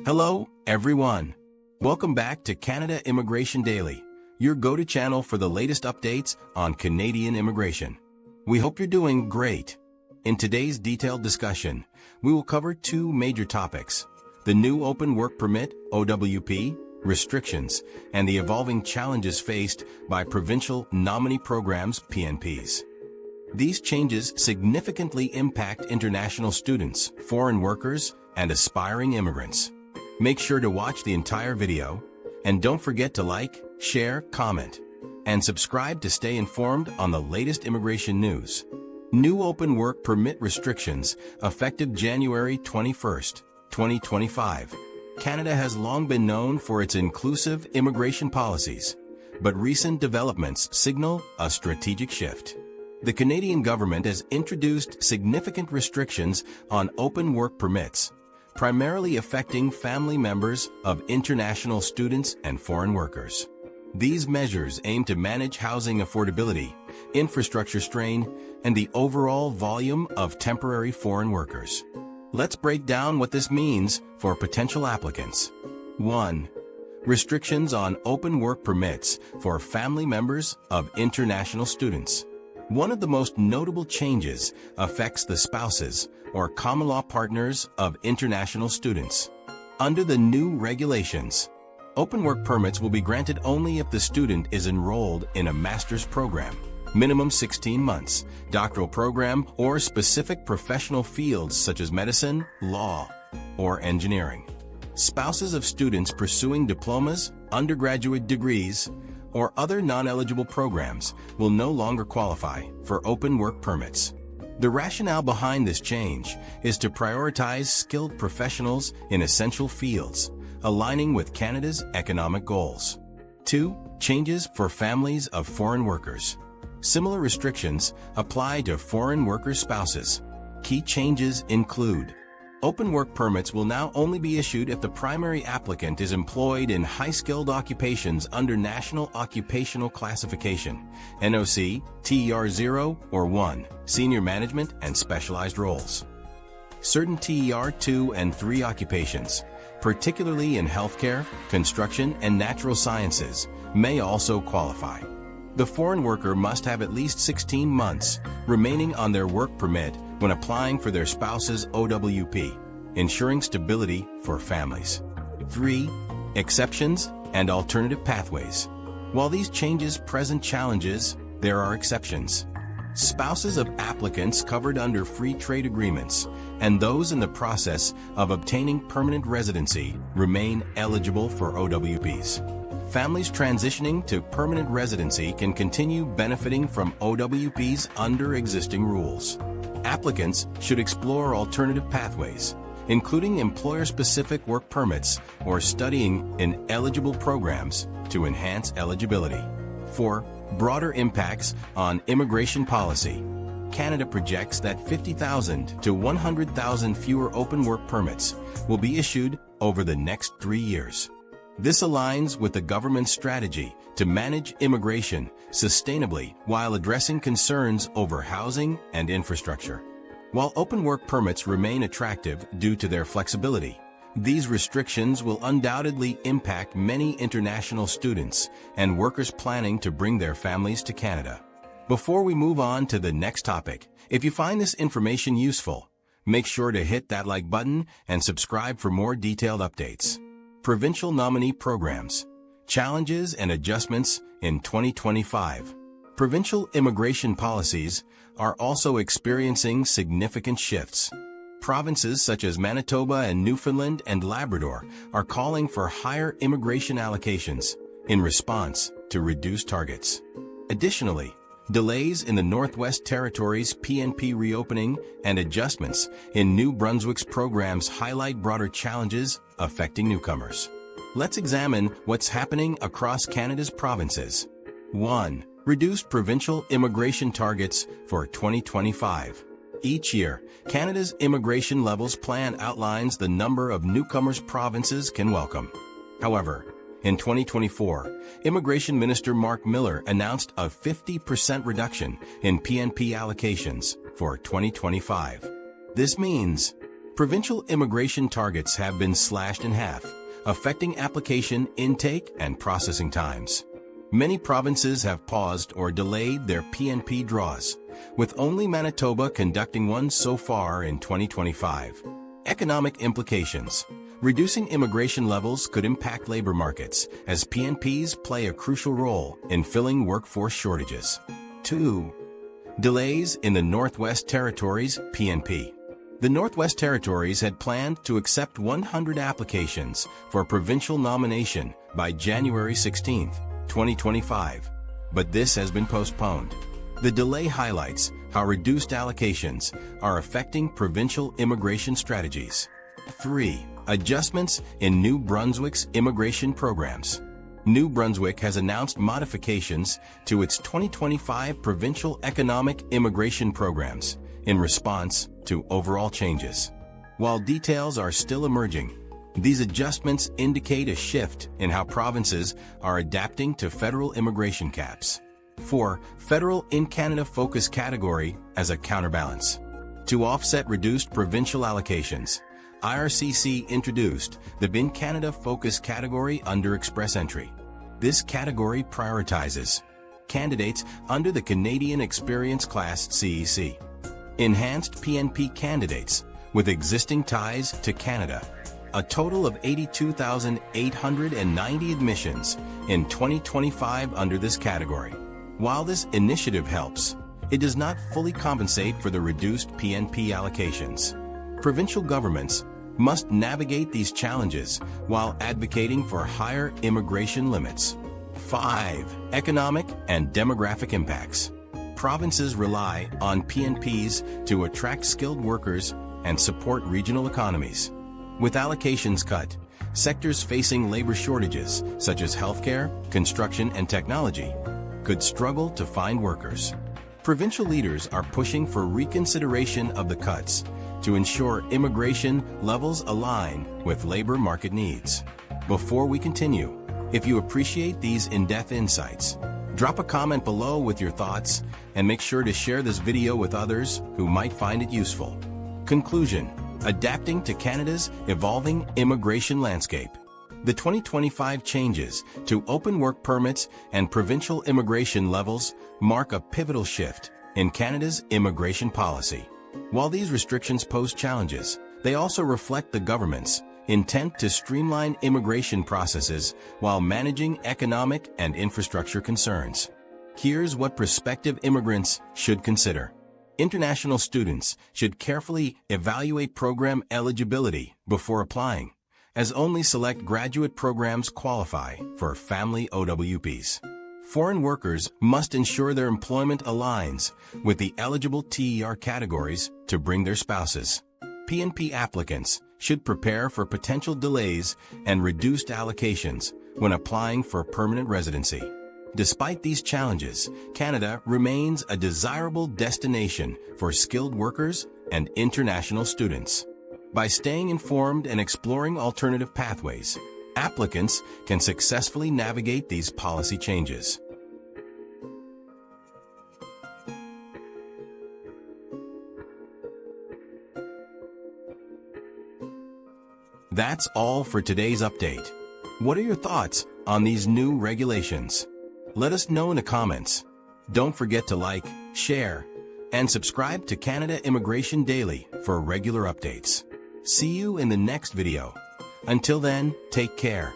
Hello, everyone. Welcome back to Canada Immigration Daily, your go-to channel for the latest updates on Canadian immigration. We hope you're doing great. In today's detailed discussion, we will cover two major topics: the new Open Work Permit, OWP, restrictions, and the evolving challenges faced by provincial nominee programs, PNPs. These changes significantly impact international students, foreign workers, and aspiring immigrants. Make sure to watch the entire video, and don't forget to like, share, comment, and subscribe to stay informed on the latest immigration news. New Open Work Permit restrictions effective January 21st, 2025. Canada has long been known for its inclusive immigration policies, but recent developments signal a strategic shift. The Canadian government has introduced significant restrictions on open work permits, primarily affecting family members of international students and foreign workers. These measures aim to manage housing affordability, infrastructure strain, and the overall volume of temporary foreign workers. Let's break down what this means for potential applicants. 1. Restrictions on open work permits for family members of international students. One of the most notable changes affects the spouses or common law partners of international students. Under the new regulations, open work permits will be granted only if the student is enrolled in a master's program, minimum 16 months, doctoral program, or specific professional fields such as medicine, law, or engineering. Spouses of students pursuing diplomas, undergraduate degrees, or other non-eligible programs will no longer qualify for open work permits. The rationale behind this change is to prioritize skilled professionals in essential fields, aligning with Canada's economic goals. 2. Changes for families of foreign workers. Similar restrictions apply to foreign workers' spouses. Key changes include: open work permits will now only be issued if the primary applicant is employed in high-skilled occupations under National Occupational Classification, NOC, TER 0 or 1, senior management and specialized roles. Certain TER 2 and 3 occupations, particularly in healthcare, construction, and natural sciences, may also qualify. The foreign worker must have at least 16 months remaining on their work permit when applying for their spouse's OWP, ensuring stability for families. 3. Exceptions and alternative pathways. While these changes present challenges, there are exceptions. Spouses of applicants covered under free trade agreements and those in the process of obtaining permanent residency remain eligible for OWPs. Families transitioning to permanent residency can continue benefiting from OWPs under existing rules. Applicants should explore alternative pathways, including employer-specific work permits or studying in eligible programs to enhance eligibility. 4. Broader impacts on immigration policy. Canada projects that 50,000 to 100,000 fewer open work permits will be issued over the next 3 years. This aligns with the government's strategy to manage immigration sustainably while addressing concerns over housing and infrastructure. While open work permits remain attractive due to their flexibility, these restrictions will undoubtedly impact many international students and workers planning to bring their families to Canada. Before we move on to the next topic, if you find this information useful, make sure to hit that like button and subscribe for more detailed updates. Provincial nominee programs, challenges and adjustments in 2025. Provincial immigration policies are also experiencing significant shifts. Provinces such as Manitoba and Newfoundland and Labrador are calling for higher immigration allocations in response to reduced targets. Additionally, delays in the Northwest Territories' PNP reopening and adjustments in New Brunswick's programs highlight broader challenges affecting newcomers. Let's examine what's happening across Canada's provinces. 1. Reduced provincial immigration targets for 2025. Each year, Canada's Immigration Levels Plan outlines the number of newcomers provinces can welcome. However, in 2024, Immigration Minister Mark Miller announced a 50% reduction in PNP allocations for 2025. This means Provincial immigration targets have been slashed in half, affecting application intake and processing times. Many provinces have paused or delayed their PNP draws, with only Manitoba conducting one so far in 2025. Economic implications. Reducing immigration levels could impact labor markets, as PNPs play a crucial role in filling workforce shortages. 2. Delays in the Northwest Territories PNP. The Northwest Territories had planned to accept 100 applications for provincial nomination by January 16, 2025, but this has been postponed. The delay highlights how reduced allocations are affecting provincial immigration strategies. 3. Adjustments in New Brunswick's immigration programs. New Brunswick has announced modifications to its 2025 provincial economic immigration programs in response to overall changes. While details are still emerging, these adjustments indicate a shift in how provinces are adapting to federal immigration caps. 4. Federal in Canada focus category as a counterbalance. To offset reduced provincial allocations, IRCC introduced the In Canada focus category under Express Entry. This category prioritizes candidates under the Canadian Experience Class CEC, enhanced PNP candidates with existing ties to Canada. A total of 82,890 admissions in 2025 under this category. While this initiative helps, it does not fully compensate for the reduced PNP allocations. Provincial governments must navigate these challenges while advocating for higher immigration limits. 5. Economic and demographic impacts. Provinces rely on PNPs to attract skilled workers and support regional economies. With allocations cut, sectors facing labor shortages, such as healthcare, construction, and technology, could struggle to find workers. Provincial leaders are pushing for reconsideration of the cuts to ensure immigration levels align with labor market needs. Before we continue, if you appreciate these in-depth insights, drop a comment below with your thoughts and make sure to share this video with others who might find it useful. Conclusion: adapting to Canada's evolving immigration landscape. The 2025 changes to open work permits and provincial immigration levels mark a pivotal shift in Canada's immigration policy. While these restrictions pose challenges, they also reflect the government's intent to streamline immigration processes while managing economic and infrastructure concerns. Here's what prospective immigrants should consider. International students should carefully evaluate program eligibility before applying, as only select graduate programs qualify for family OWPs. Foreign workers must ensure their employment aligns with the eligible TER categories to bring their spouses. PNP applicants should prepare for potential delays and reduced allocations when applying for permanent residency. Despite these challenges, Canada remains a desirable destination for skilled workers and international students. By staying informed and exploring alternative pathways, applicants can successfully navigate these policy changes. That's all for today's update. What are your thoughts on these new regulations? Let us know in the comments. Don't forget to like, share, and subscribe to Canada Immigration Daily for regular updates. See you in the next video. Until then, take care.